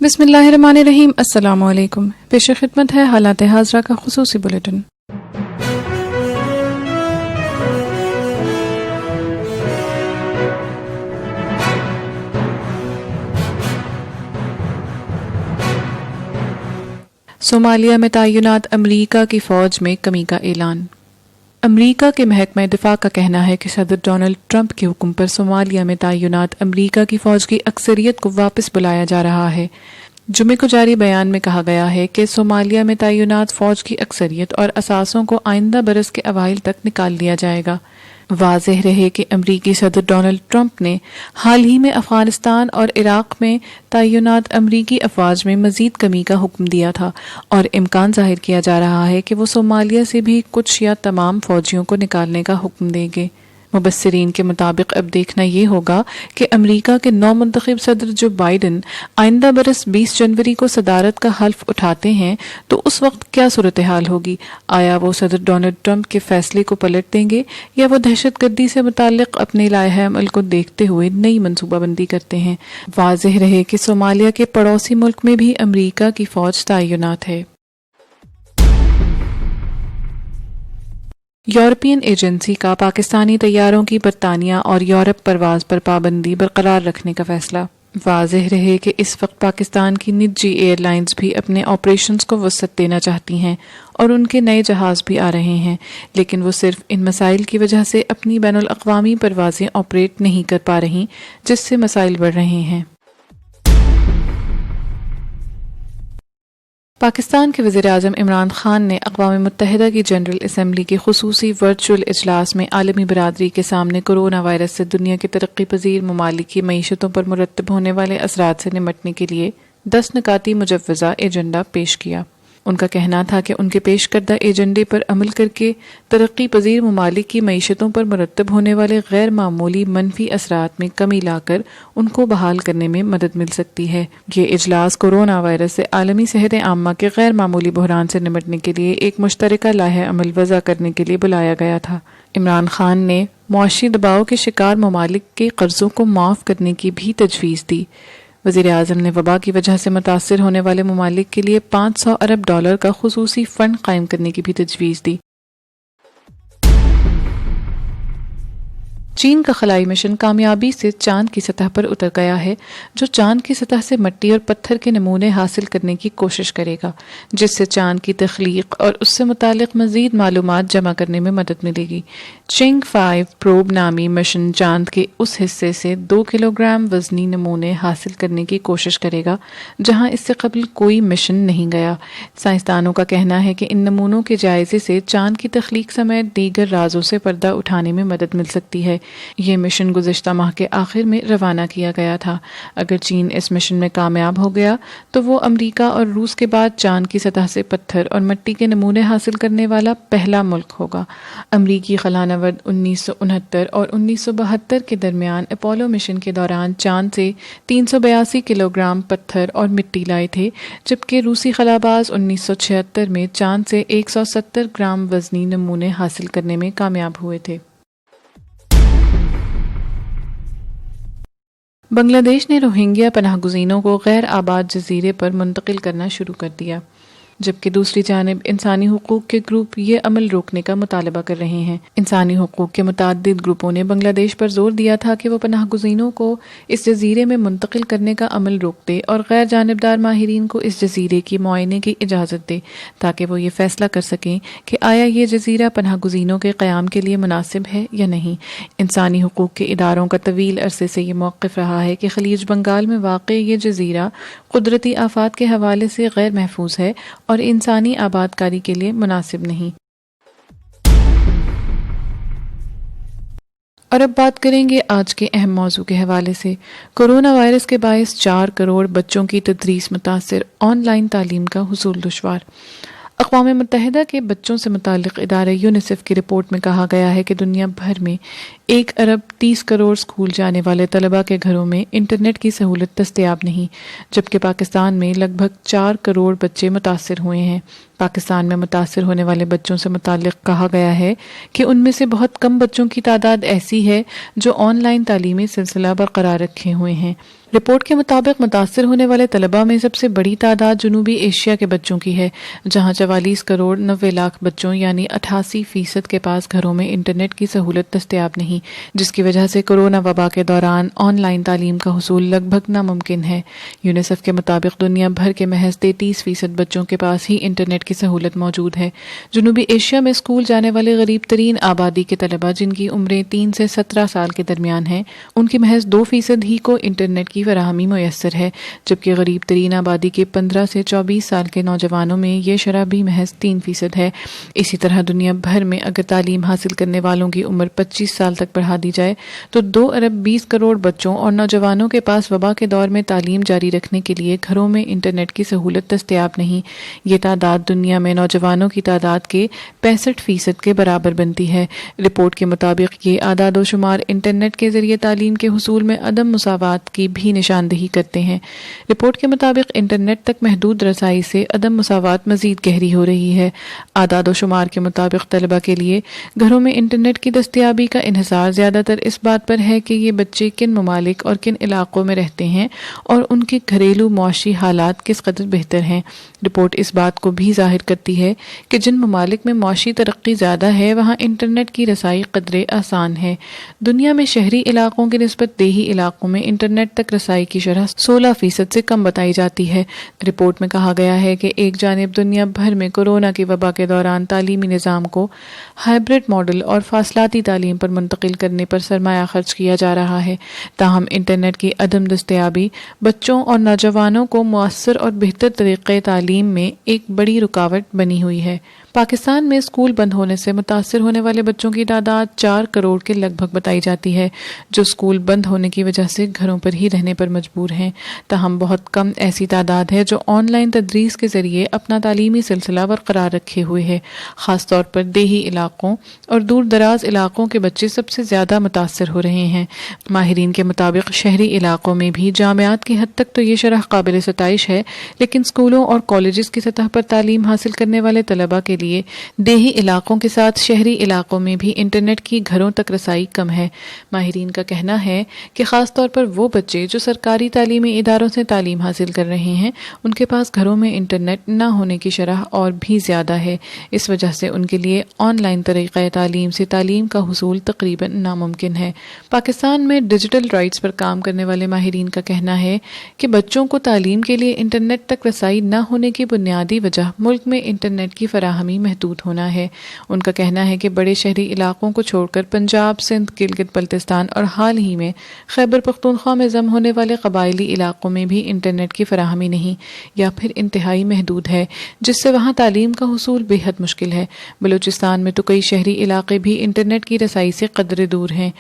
بسم اللہ الرحمن الرحیم۔ السلام علیکم۔ پیش خدمت ہے حالات حاضرہ کا خصوصی بلیٹن۔ صومالیہ میں تعینات امریکہ کی فوج میں کمی کا اعلان۔ امریکہ کے محکمہ دفاع کا کہنا ہے کہ صدر ڈونلڈ ٹرمپ کے حکم پر صومالیہ میں تعینات امریکہ کی فوج کی اکثریت کو واپس بلایا جا رہا ہے۔ جمعے کو جاری بیان میں کہا گیا ہے کہ صومالیہ میں تعینات فوج کی اکثریت اور اثاثوں کو آئندہ برس کے اوائل تک نکال لیا جائے گا۔ واضح رہے کہ امریکی صدر ڈونلڈ ٹرمپ نے حال ہی میں افغانستان اور عراق میں تعینات امریکی افواج میں مزید کمی کا حکم دیا تھا، اور امکان ظاہر کیا جا رہا ہے کہ وہ صومالیہ سے بھی کچھ یا تمام فوجیوں کو نکالنے کا حکم دیں گے۔ مبصرین کے مطابق اب دیکھنا یہ ہوگا کہ امریکہ کے نو منتخب صدر جو بائیڈن آئندہ برس 20 جنوری کو صدارت کا حلف اٹھاتے ہیں تو اس وقت کیا صورتحال ہوگی۔ آیا وہ صدر ڈونلڈ ٹرمپ کے فیصلے کو پلٹ دیں گے یا وہ دہشت گردی سے متعلق اپنے لائحہ عمل کو دیکھتے ہوئے نئی منصوبہ بندی کرتے ہیں؟ واضح رہے کہ صومالیہ کے پڑوسی ملک میں بھی امریکہ کی فوج تعینات ہے۔ یورپین ایجنسی کا پاکستانی طیاروں کی برطانیہ اور یورپ پرواز پر پابندی برقرار رکھنے کا فیصلہ۔ واضح رہے کہ اس وقت پاکستان کی نجی ایئر لائنز بھی اپنے آپریشنز کو وسعت دینا چاہتی ہیں اور ان کے نئے جہاز بھی آ رہے ہیں، لیکن وہ صرف ان مسائل کی وجہ سے اپنی بین الاقوامی پروازیں آپریٹ نہیں کر پا رہی، جس سے مسائل بڑھ رہے ہیں۔ پاکستان کے وزیر اعظم عمران خان نے اقوام متحدہ کی جنرل اسمبلی کے خصوصی ورچوئل اجلاس میں عالمی برادری کے سامنے کورونا وائرس سے دنیا کے ترقی پذیر ممالک کی معیشتوں پر مرتب ہونے والے اثرات سے نمٹنے کے لیے 10 نکاتی مجوزہ ایجنڈا پیش کیا۔ ان کا کہنا تھا کہ ان کے پیش کردہ ایجنڈے پر عمل کر کے ترقی پذیر ممالک کی معیشتوں پر مرتب ہونے والے غیر معمولی منفی اثرات میں کمی لا کر ان کو بحال کرنے میں مدد مل سکتی ہے۔ یہ اجلاس کورونا وائرس سے عالمی صحت عامہ کے غیر معمولی بحران سے نمٹنے کے لیے ایک مشترکہ لائحہ عمل وضع کرنے کے لیے بلایا گیا تھا۔ عمران خان نے معاشی دباؤ کے شکار ممالک کے قرضوں کو معاف کرنے کی بھی تجویز دی۔ وزیر اعظم نے وبا کی وجہ سے متاثر ہونے والے ممالک کے لیے $500 ارب کا خصوصی فنڈ قائم کرنے کی بھی تجویز دی۔ چین کا خلائی مشن کامیابی سے چاند کی سطح پر اتر گیا ہے، جو چاند کی سطح سے مٹی اور پتھر کے نمونے حاصل کرنے کی کوشش کرے گا، جس سے چاند کی تخلیق اور اس سے متعلق مزید معلومات جمع کرنے میں مدد ملے گی۔ چنگ 5 پروب نامی مشن چاند کے اس حصے سے 2 کلوگرام وزنی نمونے حاصل کرنے کی کوشش کرے گا جہاں اس سے قبل کوئی مشن نہیں گیا۔ سائنسدانوں کا کہنا ہے کہ ان نمونوں کے جائزے سے چاند کی تخلیق سمیت دیگر رازوں سے پردہ اٹھانے میں مدد مل سکتی ہے۔ یہ مشن گزشتہ ماہ کے آخر میں روانہ کیا گیا تھا۔ اگر چین اس مشن میں کامیاب ہو گیا تو وہ امریکہ اور روس کے بعد چاند کی سطح سے پتھر اور مٹی کے نمونے حاصل کرنے والا پہلا ملک ہوگا۔ امریکی خلانورد 1969 اور 1972 کے درمیان اپولو مشن کے دوران چاند سے 382 کلوگرام پتھر اور مٹی لائے تھے، جبکہ روسی خلاباز 1976 میں چاند سے 170 گرام وزنی نمونے حاصل کرنے میں کامیاب ہوئے تھے۔ بنگلہ دیش نے روہنگیا پناہ گزینوں کو غیر آباد جزیرے پر منتقل کرنا شروع کر دیا، جبکہ دوسری جانب انسانی حقوق کے گروپ یہ عمل روکنے کا مطالبہ کر رہے ہیں۔ انسانی حقوق کے متعدد گروپوں نے بنگلہ دیش پر زور دیا تھا کہ وہ پناہ گزینوں کو اس جزیرے میں منتقل کرنے کا عمل روک دے اور غیر جانبدار ماہرین کو اس جزیرے کی معائنے کی اجازت دے تاکہ وہ یہ فیصلہ کر سکیں کہ آیا یہ جزیرہ پناہ گزینوں کے قیام کے لیے مناسب ہے یا نہیں۔ انسانی حقوق کے اداروں کا طویل عرصے سے یہ موقف رہا ہے کہ خلیج بنگال میں واقع یہ جزیرہ قدرتی آفات کے حوالے سے غیر محفوظ ہے اور انسانی آباد کاری کے لیے مناسب نہیں۔ اور اب بات کریں گے آج کے اہم موضوع کے حوالے سے۔ کورونا وائرس کے باعث 4 کروڑ بچوں کی تدریس متاثر، آن لائن تعلیم کا حصول دشوار۔ اقوام متحدہ کے بچوں سے متعلق ادارے یونیسیف کی رپورٹ میں کہا گیا ہے کہ دنیا بھر میں 1 ارب 30 کروڑ اسکول جانے والے طلباء کے گھروں میں انٹرنیٹ کی سہولت دستیاب نہیں، جبکہ پاکستان میں لگ بھگ 4 کروڑ بچے متاثر ہوئے ہیں۔ پاکستان میں متاثر ہونے والے بچوں سے متعلق کہا گیا ہے کہ ان میں سے بہت کم بچوں کی تعداد ایسی ہے جو آن لائن تعلیمی سلسلہ برقرار رکھے ہوئے ہیں۔ رپورٹ کے مطابق متاثر ہونے والے طلباء میں سب سے بڑی تعداد جنوبی ایشیا کے بچوں کی ہے، جہاں 44 کروڑ 90 لاکھ بچوں یعنی 88% کے پاس گھروں میں انٹرنیٹ کی سہولت دستیاب نہیں، جس کی وجہ سے کورونا وبا کے دوران آن لائن تعلیم کا حصول لگ بھگ ناممکن ہے۔ یونیسیف کے مطابق دنیا بھر کے محض 33% بچوں کے پاس ہی انٹرنیٹ کی سہولت موجود ہے۔ جنوبی ایشیا میں اسکول جانے والے غریب ترین آبادی کے طلباء جن کی عمریں 3 سے 17 سال کے درمیان ہیں، ان کی محض 2% ہی کو انٹرنیٹ کی فراہمی میسر ہے، جبکہ غریب ترین آبادی کے 15 سے 24 سال کے نوجوانوں میں یہ شرح بھی محض 3% ہے۔ اسی طرح دنیا بھر میں اگر تعلیم حاصل کرنے والوں کی عمر 25 سال تک بڑھا دی جائے تو 2 ارب 20 کروڑ بچوں اور نوجوانوں کے پاس وبا کے دور میں تعلیم جاری رکھنے کے لیے گھروں میں انٹرنیٹ کی سہولت دستیاب نہیں۔ یہ تعداد دنیا میں نوجوانوں کی تعداد کے 65% کے برابر بنتی ہے۔ رپورٹ کے مطابق یہ اعداد و شمار انٹرنیٹ کے ذریعے تعلیم کے حصول میں عدم مساوات کی بھی نشاندہی کرتے ہیں۔ رپورٹ کے مطابق انٹرنیٹ تک محدود رسائی سے عدم مساوات مزید گہری ہو رہی ہے۔ اعداد و شمار کے مطابق طلبہ کے لیے گھروں میں انٹرنیٹ کی دستیابی کا انحصار زیادہ تر اس بات پر ہے کہ یہ بچے کن ممالک اور کن علاقوں میں رہتے ہیں اور ان کے گھریلو معاشی حالات کس قدر بہتر ہیں۔ رپورٹ اس بات کو بھی ظاہر کرتی ہے کہ جن ممالک میں معاشی ترقی زیادہ ہے وہاں انٹرنیٹ کی رسائی قدرے آسان ہے۔ دنیا میں شہری علاقوں کی نسبت دیہی علاقوں میں انٹرنیٹ تک رسائی کی شرح 16% سے کم بتائی جاتی ہے۔ رپورٹ میں کہا گیا ہے کہ ایک جانب دنیا بھر میں کورونا کی وبا کے دوران تعلیمی نظام کو ہائبرڈ ماڈل اور فاصلاتی تعلیم پر منتقل کرنے پر سرمایہ خرچ کیا جا رہا ہے، تاہم انٹرنیٹ کی عدم دستیابی بچوں اور نوجوانوں کو مؤثر اور بہتر طریقے تعلیم میں ایک بڑی رکاوٹ بنی ہوئی ہے۔ پاکستان میں اسکول بند ہونے سے متاثر ہونے والے بچوں کی تعداد 4 کروڑ کے لگ بھگ بتائی جاتی ہے، جو اسکول بند ہونے کی وجہ سے گھروں پر ہی رہنے پر مجبور ہیں۔ تاہم بہت کم ایسی تعداد ہے جو آن لائن تدریس کے ذریعے اپنا تعلیمی سلسلہ برقرار رکھے ہوئے ہے۔ خاص طور پر دیہی علاقوں اور دور دراز علاقوں کے بچے سب سے زیادہ متاثر ہو رہے ہیں۔ ماہرین کے مطابق شہری علاقوں میں بھی جامعات کی حد تک تو یہ شرح قابل ستائش ہے، لیکن اسکولوں اور کالجز کی سطح پر تعلیم حاصل کرنے والے طلباء کے لیے دیہی علاقوں کے ساتھ شہری علاقوں میں بھی انٹرنیٹ کی گھروں تک رسائی کم ہے۔ ماہرین کا کہنا ہے کہ خاص طور پر وہ بچے جو سرکاری تعلیمی اداروں سے تعلیم حاصل کر رہے ہیں، ان کے پاس گھروں میں انٹرنیٹ نہ ہونے کی شرح اور بھی زیادہ ہے۔ اس وجہ سے ان کے لیے آن لائن طریقہ تعلیم سے تعلیم کا حصول تقریباً ناممکن ہے۔ پاکستان میں ڈیجیٹل رائٹس پر کام کرنے والے ماہرین کا کہنا ہے کہ بچوں کو تعلیم کے لیے انٹرنیٹ تک رسائی نہ ہونے کی بنیادی وجہ ملک میں انٹرنیٹ کی فراہمی محدود ہونا ہے۔ ان کا کہنا ہے کہ بڑے شہری علاقوں کو چھوڑ کر پنجاب، سندھ، گلگت بلتستان اور حال ہی میں خیبر پختونخوا میں ضم ہونے والے قبائلی علاقوں میں بھی انٹرنیٹ کی فراہمی نہیں یا پھر انتہائی محدود ہے، جس سے وہاں تعلیم کا حصول بے حد مشکل ہے۔ بلوچستان میں تو کئی شہری علاقے بھی انٹرنیٹ کی رسائی سے قدرے دور ہیں۔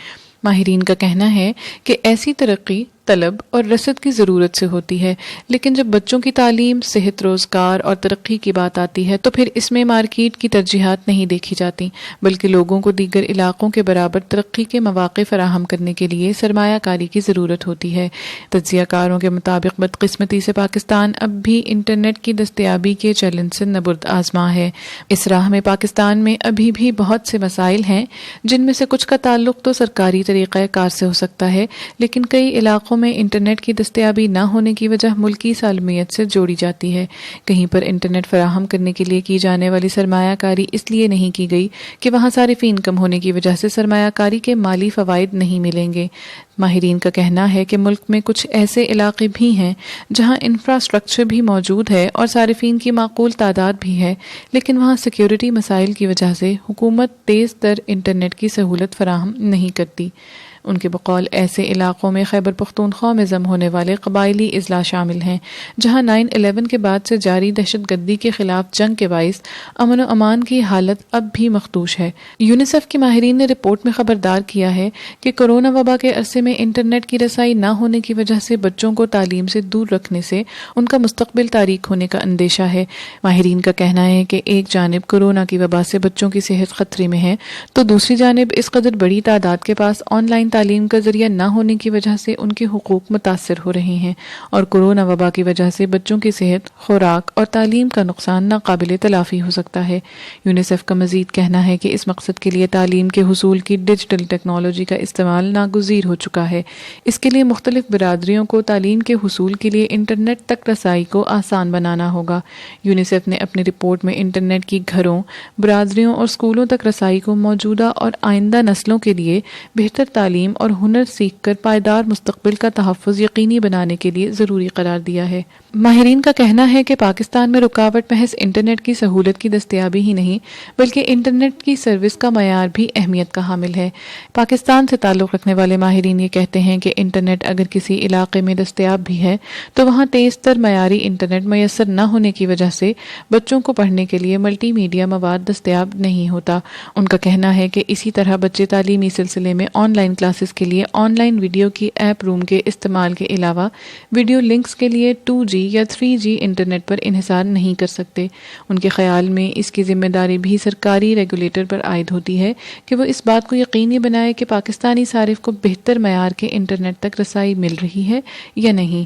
ماہرین کا کہنا ہے کہ ایسی ترقی طلب اور رسد کی ضرورت سے ہوتی ہے، لیکن جب بچوں کی تعلیم، صحت، روزگار اور ترقی کی بات آتی ہے تو پھر اس میں مارکیٹ کی ترجیحات نہیں دیکھی جاتی، بلکہ لوگوں کو دیگر علاقوں کے برابر ترقی کے مواقع فراہم کرنے کے لیے سرمایہ کاری کی ضرورت ہوتی ہے۔ تجزیہ کاروں کے مطابق بدقسمتی سے پاکستان اب بھی انٹرنیٹ کی دستیابی کے چیلنج سے نبرد آزما ہے۔ اس راہ میں پاکستان میں ابھی بھی بہت سے مسائل ہیں، جن میں سے کچھ کا تعلق تو سرکاری طریقہ کار سے ہو سکتا ہے، لیکن کئی علاقوں میں انٹرنیٹ کی دستیابی نہ ہونے کی وجہ ملکی سالمیت سے جوڑی جاتی ہے۔ کہیں پر انٹرنیٹ فراہم کرنے کے لیے کی جانے والی سرمایہ کاری اس لیے نہیں کی گئی کہ وہاں صارفین کم ہونے کی وجہ سے سرمایہ کاری کے مالی فوائد نہیں ملیں گے۔ ماہرین کا کہنا ہے کہ ملک میں کچھ ایسے علاقے بھی ہیں جہاں انفراسٹرکچر بھی موجود ہے اور صارفین کی معقول تعداد بھی ہے، لیکن وہاں سیکیورٹی مسائل کی وجہ سے حکومت تیز تر انٹرنیٹ کی سہولت فراہم نہیں کرتی۔ ان کے بقول ایسے علاقوں میں خیبر پختونخوا میں ضم ہونے والے قبائلی اضلاع شامل ہیں جہاں 9/11 کے بعد سے جاری دہشت گردی کے خلاف جنگ کے باعث امن و امان کی حالت اب بھی مخدوش ہے۔ یونیسیف کے ماہرین نے رپورٹ میں خبردار کیا ہے کہ کورونا وبا کے عرصے میں انٹرنیٹ کی رسائی نہ ہونے کی وجہ سے بچوں کو تعلیم سے دور رکھنے سے ان کا مستقبل تاریک ہونے کا اندیشہ ہے۔ ماہرین کا کہنا ہے کہ ایک جانب کورونا کی وبا سے بچوں کی صحت خطرے میں ہے تو دوسری جانب اس قدر بڑی تعداد کے پاس آن لائن تعلیم کا ذریعہ نہ ہونے کی وجہ سے ان کے حقوق متاثر ہو رہے ہیں، اور کورونا وبا کی وجہ سے بچوں کی صحت، خوراک اور تعلیم کا نقصان ناقابل تلافی ہو سکتا ہے۔ یونیسیف کا مزید کہنا ہے کہ اس مقصد کے لیے تعلیم کے حصول کی ڈیجیٹل ٹیکنالوجی کا استعمال ناگزیر ہو چکا چکا ہے۔ اس کے لیے مختلف برادریوں کو تعلیم کے حصول کے لیے انٹرنیٹ تک رسائی کو آسان بنانا ہوگا۔ یونیسیف نے اپنی رپورٹ میں انٹرنیٹ کی گھروں، برادریوں اور اسکولوں تک رسائی کو موجودہ اور آئندہ نسلوں کے لیے بہتر تعلیم اور ہنر سیکھ کر پائیدار مستقبل کا تحفظ یقینی بنانے کے لیے ضروری قرار دیا ہے۔ ماہرین کا کہنا ہے کہ پاکستان میں رکاوٹ محض انٹرنیٹ کی سہولت کی دستیابی ہی نہیں بلکہ انٹرنیٹ کی سروس کا معیار بھی اہمیت کا حامل ہے۔ پاکستان سے تعلق رکھنے والے ماہرین یہ کہتے ہیں کہ انٹرنیٹ اگر کسی علاقے میں دستیاب بھی ہے تو وہاں تیز تر معیاری انٹرنیٹ میسر نہ ہونے کی وجہ سے بچوں کو پڑھنے کے لیے ملٹی میڈیا مواد دستیاب نہیں ہوتا۔ ان کا کہنا ہے کہ اسی طرح بچے تعلیمی سلسلے میں آن لائن کلاسز کے لیے آن لائن ویڈیو کی ایپ روم کے استعمال کے علاوہ ویڈیو لنکس کے لیے 2G یا 3G انٹرنیٹ پر انحصار نہیں کر سکتے۔ ان کے خیال میں اس کی ذمہ داری بھی سرکاری ریگولیٹر پر عائد ہوتی ہے کہ وہ اس بات کو یقینی بنائے کہ پاکستانی صارف کو بہتر معیار کے انٹرنیٹ تک رسائی مل رہی ہے یا نہیں۔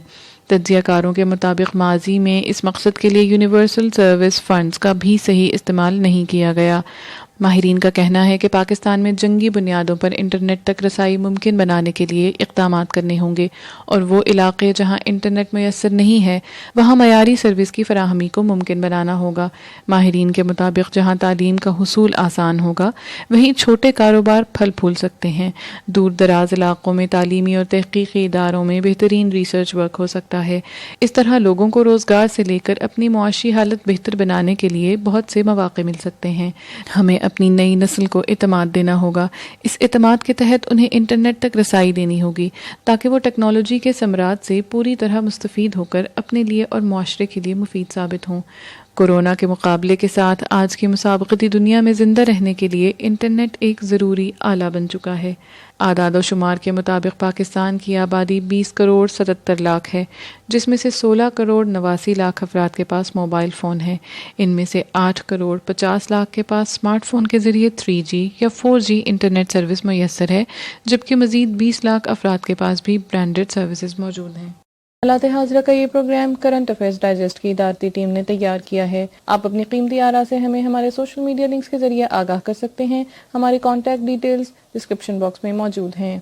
تجزیہ کاروں کے مطابق ماضی میں اس مقصد کے لیے یونیورسل سروس فنڈز کا بھی صحیح استعمال نہیں کیا گیا۔ ماہرین کا کہنا ہے کہ پاکستان میں جنگی بنیادوں پر انٹرنیٹ تک رسائی ممکن بنانے کے لیے اقدامات کرنے ہوں گے اور وہ علاقے جہاں انٹرنیٹ میسر نہیں ہے وہاں معیاری سروس کی فراہمی کو ممکن بنانا ہوگا۔ ماہرین کے مطابق جہاں تعلیم کا حصول آسان ہوگا وہیں چھوٹے کاروبار پھل پھول سکتے ہیں۔ دور دراز علاقوں میں تعلیمی اور تحقیقی اداروں میں بہترین ریسرچ ورک ہو سکتا ہے۔ اس طرح لوگوں کو روزگار سے لے کر اپنی معاشی حالت بہتر بنانے کے لیے بہت سے مواقع مل سکتے ہیں۔ ہمیں اپنی نئی نسل کو اعتماد دینا ہوگا۔ اس اعتماد کے تحت انہیں انٹرنیٹ تک رسائی دینی ہوگی تاکہ وہ ٹیکنالوجی کے ثمرات سے پوری طرح مستفید ہو کر اپنے لیے اور معاشرے کے لیے مفید ثابت ہوں۔ کورونا کے مقابلے کے ساتھ آج کی مسابقتی دنیا میں زندہ رہنے کے لیے انٹرنیٹ ایک ضروری آلہ بن چکا ہے۔ اعداد و شمار کے مطابق پاکستان کی آبادی 20 کروڑ 77 لاکھ ہے، جس میں سے 16 کروڑ 89 لاکھ افراد کے پاس موبائل فون ہے۔ ان میں سے 8 کروڑ 50 لاکھ کے پاس اسمارٹ فون کے ذریعے 3G یا 4G انٹرنیٹ سروس میسر ہے، جبکہ مزید 20 لاکھ افراد کے پاس بھی برانڈڈ سروسز موجود ہیں۔ حالات حاضرہ کا یہ پروگرام کرنٹ افیئرز ڈائجسٹ کی ادارتی ٹیم نے تیار کیا ہے۔ آپ اپنی قیمتی آراء سے ہمیں ہمارے سوشل میڈیا لنکس کے ذریعے آگاہ کر سکتے ہیں۔ ہماری کانٹیکٹ ڈیٹیلز ڈسکرپشن باکس میں موجود ہیں۔